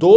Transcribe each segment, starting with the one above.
2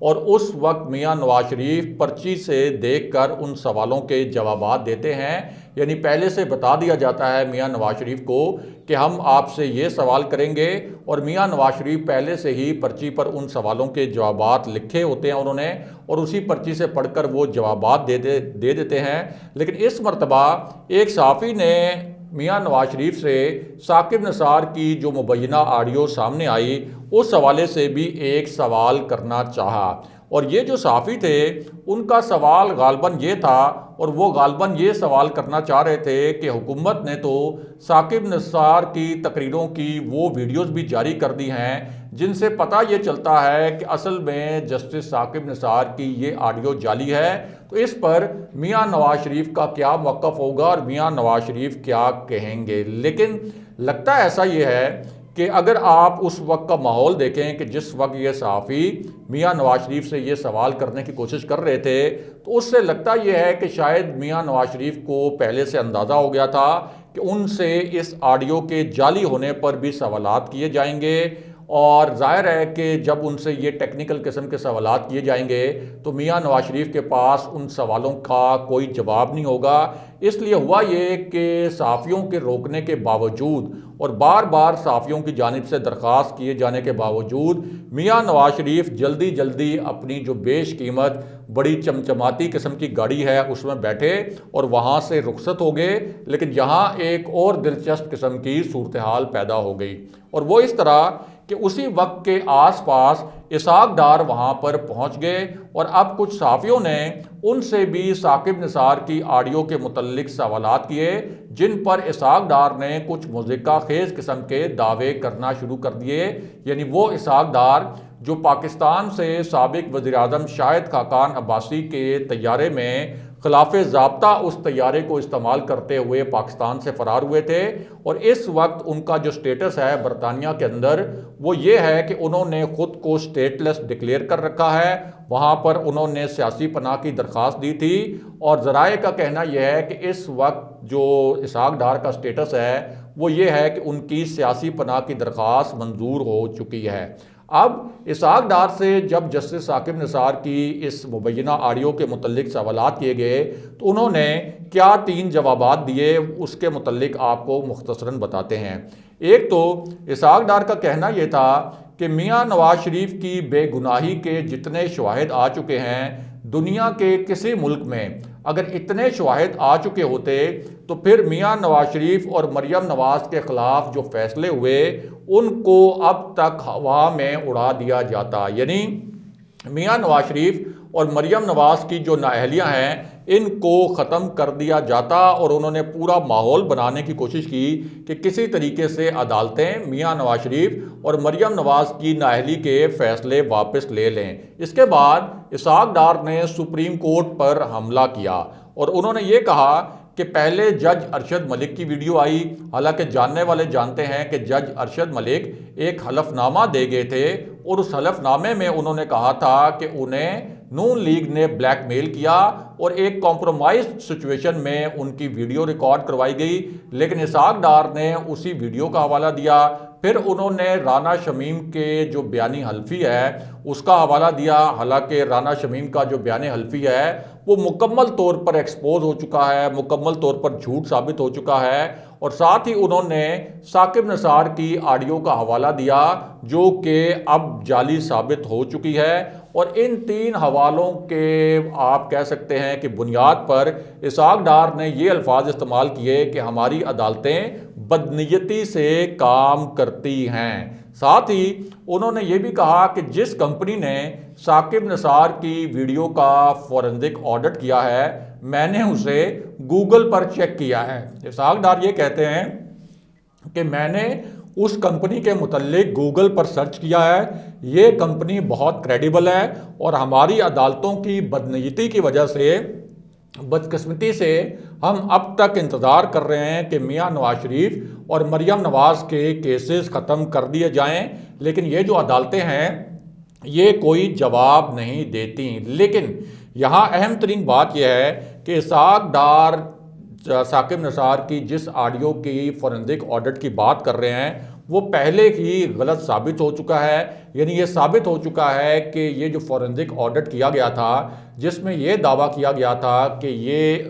اور اس وقت میاں نواز شریف پرچی سے دیکھ کر ان سوالوں کے جوابات دیتے ہیں، یعنی پہلے سے بتا دیا جاتا ہے میاں نواز شریف کو کہ ہم آپ سے یہ سوال کریں گے، اور میاں نواز شریف پہلے سے ہی پرچی پر ان سوالوں کے جوابات لکھے ہوتے ہیں انہوں نے، اور اسی پرچی سے پڑھ کر وہ جوابات دے دیتے ہیں۔ لیکن اس مرتبہ ایک صحافی نے میاں نواز شریف سے ثاقب نثار کی جو مبینہ آڈیو سامنے آئی اس حوالے سے بھی ایک سوال کرنا چاہا، اور یہ جو صحافی تھے ان کا سوال غالباً یہ تھا، اور وہ غالباً یہ سوال کرنا چاہ رہے تھے کہ حکومت نے تو ثاقب نثار کی تقریروں کی وہ ویڈیوز بھی جاری کر دی ہیں جن سے پتہ یہ چلتا ہے کہ اصل میں جسٹس ثاقب نثار کی یہ آڈیو جعلی ہے۔ تو اس پر میاں نواز شریف کا کیا موقف ہوگا اور میاں نواز شریف کیا کہیں گے؟ لیکن لگتا ایسا یہ ہے کہ اگر آپ اس وقت کا ماحول دیکھیں کہ جس وقت یہ صحافی میاں نواز شریف سے یہ سوال کرنے کی کوشش کر رہے تھے، تو اس سے لگتا یہ ہے کہ شاید میاں نواز شریف کو پہلے سے اندازہ ہو گیا تھا کہ ان سے اس آڈیو کے جعلی ہونے پر بھی سوالات کیے جائیں گے، اور ظاہر ہے کہ جب ان سے یہ ٹیکنیکل قسم کے سوالات کیے جائیں گے تو میاں نواز شریف کے پاس ان سوالوں کا کوئی جواب نہیں ہوگا۔ اس لیے ہوا یہ کہ صحافیوں کے روکنے کے باوجود اور بار بار صحافیوں کی جانب سے درخواست کیے جانے کے باوجود میاں نواز شریف جلدی جلدی اپنی جو بیش قیمت بڑی چمچماتی قسم کی گاڑی ہے اس میں بیٹھے اور وہاں سے رخصت ہو گئے۔ لیکن یہاں ایک اور دلچسپ قسم کی صورتحال پیدا ہو گئی، اور وہ اس طرح کہ اسی وقت کے آس پاس اسحاق ڈار وہاں پر پہنچ گئے، اور اب کچھ صحافیوں نے ان سے بھی ثاقب نثار کی آڈیو کے متعلق سوالات کیے، جن پر اسحاق ڈار نے کچھ مضحکہ خیز قسم کے دعوے کرنا شروع کر دیے۔ یعنی وہ اسحاق ڈار جو پاکستان سے سابق وزیر اعظم شاہد خاقان عباسی کے طیارے میں خلاف ضابطہ اس طیارے کو استعمال کرتے ہوئے پاکستان سے فرار ہوئے تھے، اور اس وقت ان کا جو سٹیٹس ہے برطانیہ کے اندر وہ یہ ہے کہ انہوں نے خود کو سٹیٹ لیس ڈکلیئر کر رکھا ہے، وہاں پر انہوں نے سیاسی پناہ کی درخواست دی تھی، اور ذرائع کا کہنا یہ ہے کہ اس وقت جو اسحاق ڈار کا سٹیٹس ہے وہ یہ ہے کہ ان کی سیاسی پناہ کی درخواست منظور ہو چکی ہے۔ اب اسحاق ڈار سے جب جسٹس ثاقب نثار کی اس مبینہ آڈیو کے متعلق سوالات کیے گئے تو انہوں نے کیا 3 جوابات دیے اس کے متعلق آپ کو مختصراً بتاتے ہیں۔ ایک تو اسحاق ڈار کا کہنا یہ تھا کہ میاں نواز شریف کی بے گناہی کے جتنے شواہد آ چکے ہیں دنیا کے کسی ملک میں اگر اتنے شواہد آ چکے ہوتے تو پھر میاں نواز شریف اور مریم نواز کے خلاف جو فیصلے ہوئے ان کو اب تک ہوا میں اڑا دیا جاتا، یعنی میاں نواز شریف اور مریم نواز کی جو نااہلیاں ہیں ان کو ختم کر دیا جاتا، اور انہوں نے پورا ماحول بنانے کی کوشش کی کہ کسی طریقے سے عدالتیں میاں نواز شریف اور مریم نواز کی نااہلی کے فیصلے واپس لے لیں۔ اس کے بعد اسحاق ڈار نے سپریم کورٹ پر حملہ کیا، اور انہوں نے یہ کہا کہ پہلے جج ارشد ملک کی ویڈیو آئی، حالانکہ جاننے والے جانتے ہیں کہ جج ارشد ملک ایک حلف نامہ دے گئے تھے، اور اس حلف نامے میں انہوں نے کہا تھا کہ انہیں نون لیگ نے بلیک میل کیا، اور ایک کمپرومائز سچویشن میں ان کی ویڈیو ریکارڈ کروائی گئی، لیکن اسحاق ڈار نے اسی ویڈیو کا حوالہ دیا۔ پھر انہوں نے رانا شمیم کے جو بیانی حلفی ہے اس کا حوالہ دیا، حالانکہ رانا شمیم کا جو بیان حلفی ہے وہ مکمل طور پر ایکسپوز ہو چکا ہے، مکمل طور پر جھوٹ ثابت ہو چکا ہے، اور ساتھ ہی انہوں نے ثاقب نثار کی آڈیو کا حوالہ دیا جو کہ اب جعلی ثابت ہو چکی ہے۔ اور ان 3 حوالوں کے آپ کہہ سکتے ہیں کہ بنیاد پر اسحاق ڈار نے یہ الفاظ استعمال کیے کہ ہماری عدالتیں بدنیتی سے کام کرتی ہیں۔ ساتھ ہی انہوں نے یہ بھی کہا کہ جس کمپنی نے ثاقب نثار کی ویڈیو کا فورنزک آڈٹ کیا ہے میں نے اسے گوگل پر چیک کیا ہے۔ اسحاق ڈار یہ کہتے ہیں کہ میں نے اس کمپنی کے متعلق گوگل پر سرچ کیا ہے، یہ کمپنی بہت کریڈیبل ہے، اور ہماری عدالتوں کی بدنیتی کی وجہ سے بدقسمتی سے ہم اب تک انتظار کر رہے ہیں کہ میاں نواز شریف اور مریم نواز کے کیسز ختم کر دیے جائیں، لیکن یہ جو عدالتیں ہیں یہ کوئی جواب نہیں دیتی۔ لیکن یہاں اہم ترین بات یہ ہے کہ اسحاق ڈار ثاقب نثار کی جس آڈیو کی فورنزک آڈٹ کی بات کر رہے ہیں وہ پہلے ہی غلط ثابت ہو چکا ہے. یعنی یہ ثابت ہو چکا ہے کہ یہ جو فورنزک آڈٹ کیا گیا تھا جس میں یہ دعویٰ کیا گیا تھا کہ یہ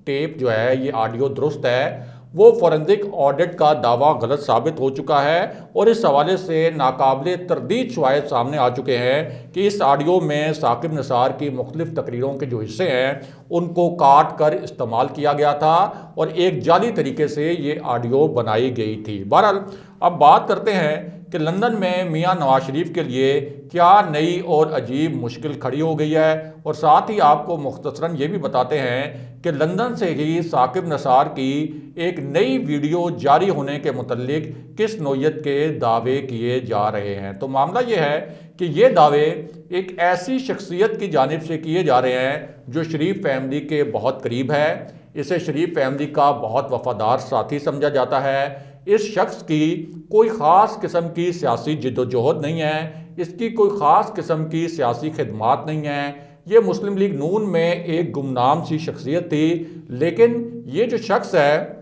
ٹیپ جو ہے یہ آڈیو درست ہے، وہ فورنزک آڈٹ کا دعویٰ غلط ثابت ہو چکا ہے. اور اس حوالے سے ناقابل تردید شواہد سامنے آ چکے ہیں کہ اس آڈیو میں ثاقب نثار کی مختلف تقریروں کے جو حصے ہیں ان کو کاٹ کر استعمال کیا گیا تھا اور ایک جعلی طریقے سے یہ آڈیو بنائی گئی تھی. بہرحال اب بات کرتے ہیں کہ لندن میں میاں نواز شریف کے لیے کیا نئی اور عجیب مشکل کھڑی ہو گئی ہے، اور ساتھ ہی آپ کو مختصراً یہ بھی بتاتے ہیں کہ لندن سے ہی ثاقب نثار کی ایک نئی ویڈیو جاری ہونے کے متعلق کس نوعیت کے دعوے کیے جا رہے ہیں. تو معاملہ یہ ہے کہ یہ دعوے ایک ایسی شخصیت کی جانب سے کیے جا رہے ہیں جو شریف فیملی کے بہت قریب ہے. اسے شریف فیملی کا بہت وفادار ساتھی سمجھا جاتا ہے. اس شخص کی کوئی خاص قسم کی سیاسی جد و جہد نہیں ہے، اس کی کوئی خاص قسم کی سیاسی خدمات نہیں ہیں. یہ مسلم لیگ نون میں ایک گمنام سی شخصیت تھی، لیکن یہ جو شخص ہے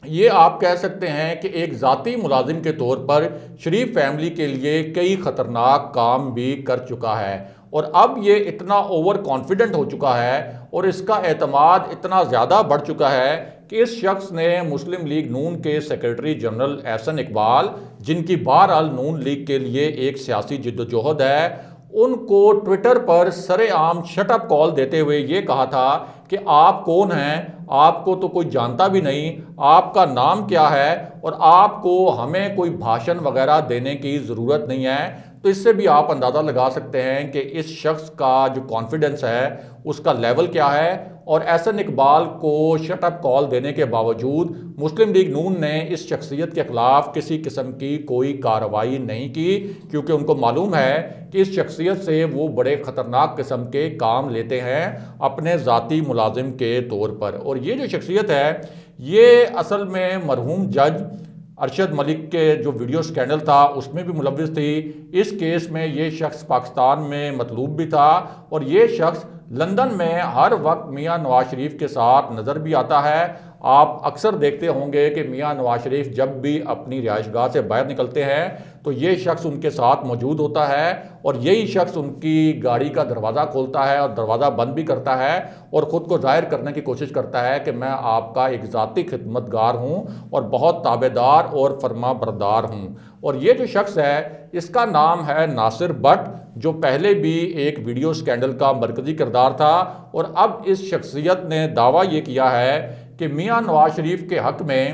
یہ آپ کہہ سکتے ہیں کہ ایک ذاتی ملازم کے طور پر شریف فیملی کے لیے کئی خطرناک کام بھی کر چکا ہے. اور اب یہ اتنا اوور کانفیڈنٹ ہو چکا ہے اور اس کا اعتماد اتنا زیادہ بڑھ چکا ہے کہ اس شخص نے مسلم لیگ نون کے سیکرٹری جنرل احسن اقبال، جن کی بہرحال نون لیگ کے لیے ایک سیاسی جد و جہد ہے، ان کو ٹویٹر پر سر عام شٹ اپ کال دیتے ہوئے یہ کہا تھا کہ آپ کون ہیں، آپ کو تو کوئی جانتا بھی نہیں، آپ کا نام کیا ہے، اور آپ کو ہمیں کوئی بھاشن وغیرہ دینے کی ضرورت نہیں ہے. تو اس سے بھی آپ اندازہ لگا سکتے ہیں کہ اس شخص کا جو کانفیڈنس ہے اس کا لیول کیا ہے. اور احسن اقبال کو شٹ اپ کال دینے کے باوجود مسلم لیگ نون نے اس شخصیت کے خلاف کسی قسم کی کوئی کارروائی نہیں کی، کیونکہ ان کو معلوم ہے کہ اس شخصیت سے وہ بڑے خطرناک قسم کے کام لیتے ہیں اپنے ذاتی ملازم کے طور پر. اور یہ جو شخصیت ہے یہ اصل میں مرحوم جج ارشد ملک کے جو ویڈیو سکینڈل تھا اس میں بھی ملوث تھی. اس کیس میں یہ شخص پاکستان میں مطلوب بھی تھا اور یہ شخص لندن میں ہر وقت میاں نواز شریف کے ساتھ نظر بھی آتا ہے. آپ اکثر دیکھتے ہوں گے کہ میاں نواز شریف جب بھی اپنی رہائش گاہ سے باہر نکلتے ہیں تو یہ شخص ان کے ساتھ موجود ہوتا ہے اور یہی شخص ان کی گاڑی کا دروازہ کھولتا ہے اور دروازہ بند بھی کرتا ہے اور خود کو ظاہر کرنے کی کوشش کرتا ہے کہ میں آپ کا ایک ذاتی خدمتگار ہوں اور بہت تابعدار اور فرما بردار ہوں. اور یہ جو شخص ہے اس کا نام ہے ناصر بٹ، جو پہلے بھی ایک ویڈیو سکینڈل کا مرکزی کردار تھا. اور اب اس شخصیت نے دعویٰ یہ کیا ہے کہ میاں نواز شریف کے حق میں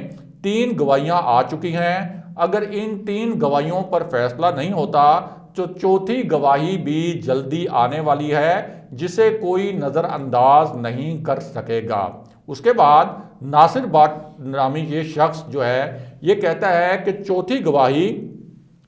3 گواہیاں آ چکی ہیں. اگر ان 3 گواہیوں پر فیصلہ نہیں ہوتا تو چوتھی گواہی بھی جلدی آنے والی ہے جسے کوئی نظر انداز نہیں کر سکے گا. اس کے بعد ناصر بٹ نامی یہ شخص جو ہے یہ کہتا ہے کہ چوتھی گواہی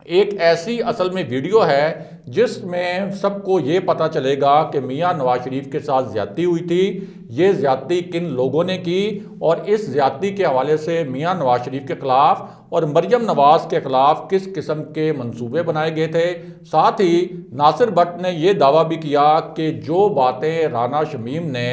ایک ایسی اصل میں ویڈیو ہے جس میں سب کو یہ پتہ چلے گا کہ میاں نواز شریف کے ساتھ زیادتی ہوئی تھی، یہ زیادتی کن لوگوں نے کی اور اس زیادتی کے حوالے سے میاں نواز شریف کے خلاف اور مریم نواز کے خلاف کس قسم کے منصوبے بنائے گئے تھے. ساتھ ہی ناصر بٹ نے یہ دعویٰ بھی کیا کہ جو باتیں رانا شمیم نے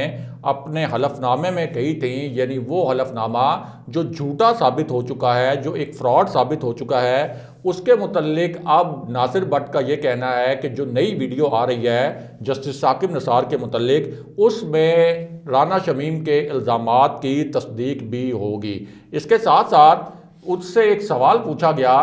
اپنے حلف نامے میں کہی تھیں، یعنی وہ حلف نامہ جو جھوٹا ثابت ہو چکا ہے، جو ایک فراڈ ثابت ہو چکا ہے، اس کے متعلق اب ناصر بٹ کا یہ کہنا ہے کہ جو نئی ویڈیو آ رہی ہے جسٹس ثاقب نثار کے متعلق اس میں رانا شمیم کے الزامات کی تصدیق بھی ہوگی. اس کے ساتھ ساتھ اس سے ایک سوال پوچھا گیا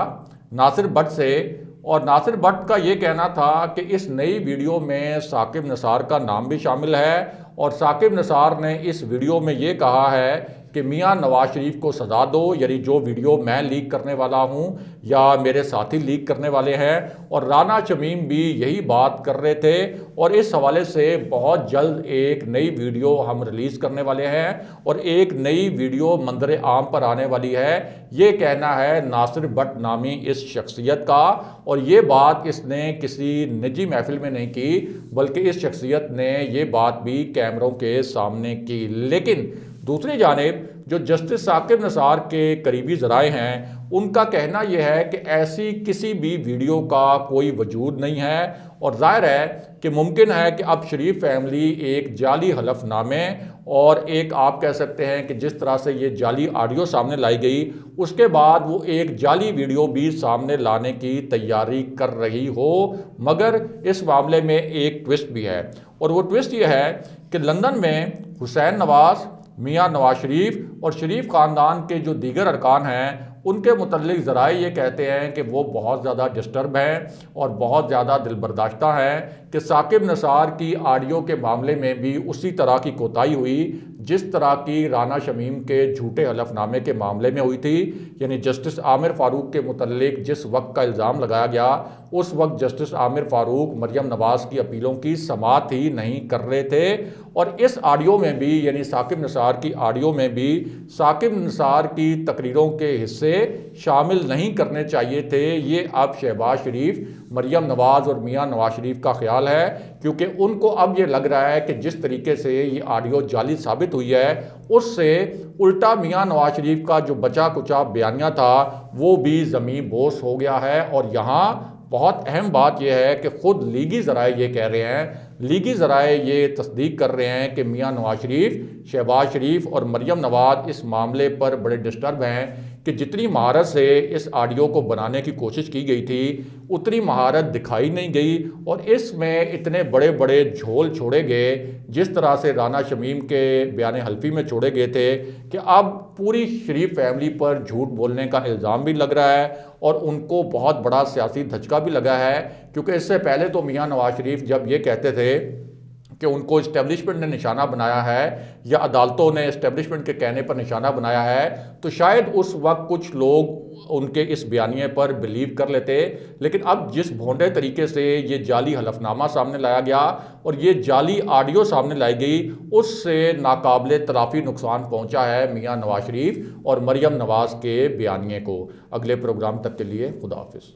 ناصر بٹ سے اور ناصر بٹ کا یہ کہنا تھا کہ اس نئی ویڈیو میں ثاقب نثار کا نام بھی شامل ہے اور ثاقب نثار نے اس ویڈیو میں یہ کہا ہے کہ میاں نواز شریف کو سزا دو، یعنی جو ویڈیو میں لیک کرنے والا ہوں یا میرے ساتھی لیک کرنے والے ہیں. اور رانا شمیم بھی یہی بات کر رہے تھے اور اس حوالے سے بہت جلد ایک نئی ویڈیو ہم ریلیز کرنے والے ہیں اور ایک نئی ویڈیو منظر عام پر آنے والی ہے. یہ کہنا ہے ناصر بٹ نامی اس شخصیت کا اور یہ بات اس نے کسی نجی محفل میں نہیں کی بلکہ اس شخصیت نے یہ بات بھی کیمروں کے سامنے کی. لیکن دوسری جانب جو جسٹس ثاقب نثار کے قریبی ذرائع ہیں ان کا کہنا یہ ہے کہ ایسی کسی بھی ویڈیو کا کوئی وجود نہیں ہے، اور ظاہر ہے کہ ممکن ہے کہ اب شریف فیملی ایک جعلی حلف نامے اور ایک آپ کہہ سکتے ہیں کہ جس طرح سے یہ جعلی آڈیو سامنے لائی گئی اس کے بعد وہ ایک جعلی ویڈیو بھی سامنے لانے کی تیاری کر رہی ہو، مگر اس معاملے میں ایک ٹوسٹ بھی ہے، اور وہ ٹوسٹ یہ ہے کہ لندن میں حسین نواز، میاں نواز شریف اور شریف خاندان کے جو دیگر ارکان ہیں ان کے متعلق ذرائع یہ کہتے ہیں کہ وہ بہت زیادہ ڈسٹرب ہیں اور بہت زیادہ دل برداشتہ ہیں کہ ثاقب نثار کی آڈیو کے معاملے میں بھی اسی طرح کی کوتاہی ہوئی جس طرح کی رانا شمیم کے جھوٹے حلف نامے کے معاملے میں ہوئی تھی، یعنی جسٹس عامر فاروق کے متعلق جس وقت کا الزام لگایا گیا اس وقت جسٹس عامر فاروق مریم نواز کی اپیلوں کی سماعت ہی نہیں کر رہے تھے، اور اس آڈیو میں بھی یعنی ثاقب نثار کی آڈیو میں بھی ثاقب نثار کی تقریروں کے حصے شامل نہیں کرنے چاہیے تھے۔ یہ اب شہباز شریف، مریم نواز اور میاں نواز شریف کا خیال ہے، کیونکہ ان کو اب یہ لگ رہا ہے کہ جس طریقے سے یہ آڈیو جعلی ثابت ہوئی ہے اس سے الٹا میاں نواز شریف کا جو بچا کچا بیانیہ تھا وہ بھی زمین بوس ہو گیا ہے، اور یہاں بہت اہم بات یہ ہے کہ خود لیگی ذرائع یہ کہہ رہے ہیں، لیگی ذرائع یہ تصدیق کر رہے ہیں کہ میاں نواز شریف، شہباز شریف اور مریم نواز اس معاملے پر بڑے ڈسٹرب ہیں کہ جتنی مہارت سے اس آڈیو کو بنانے کی کوشش کی گئی تھی اتنی مہارت دکھائی نہیں گئی، اور اس میں اتنے بڑے بڑے جھول چھوڑے گئے جس طرح سے رانا شمیم کے بیان حلفی میں چھوڑے گئے تھے کہ اب پوری شریف فیملی پر جھوٹ بولنے کا الزام بھی لگ رہا ہے، اور ان کو بہت بڑا سیاسی دھچکا بھی لگا ہے، کیونکہ اس سے پہلے تو میاں نواز شریف جب یہ کہتے تھے کہ ان کو اسٹیبلشمنٹ نے نشانہ بنایا ہے یا عدالتوں نے اسٹیبلشمنٹ کے کہنے پر نشانہ بنایا ہے، تو شاید اس وقت کچھ لوگ ان کے اس بیانیے پر بلیو کر لیتے، لیکن اب جس بھونڈے طریقے سے یہ جعلی حلف نامہ سامنے لایا گیا اور یہ جعلی آڈیو سامنے لائی گئی اس سے ناقابل تلافی نقصان پہنچا ہے میاں نواز شریف اور مریم نواز کے بیانیے کو۔ اگلے پروگرام تک کے لیے خدا حافظ۔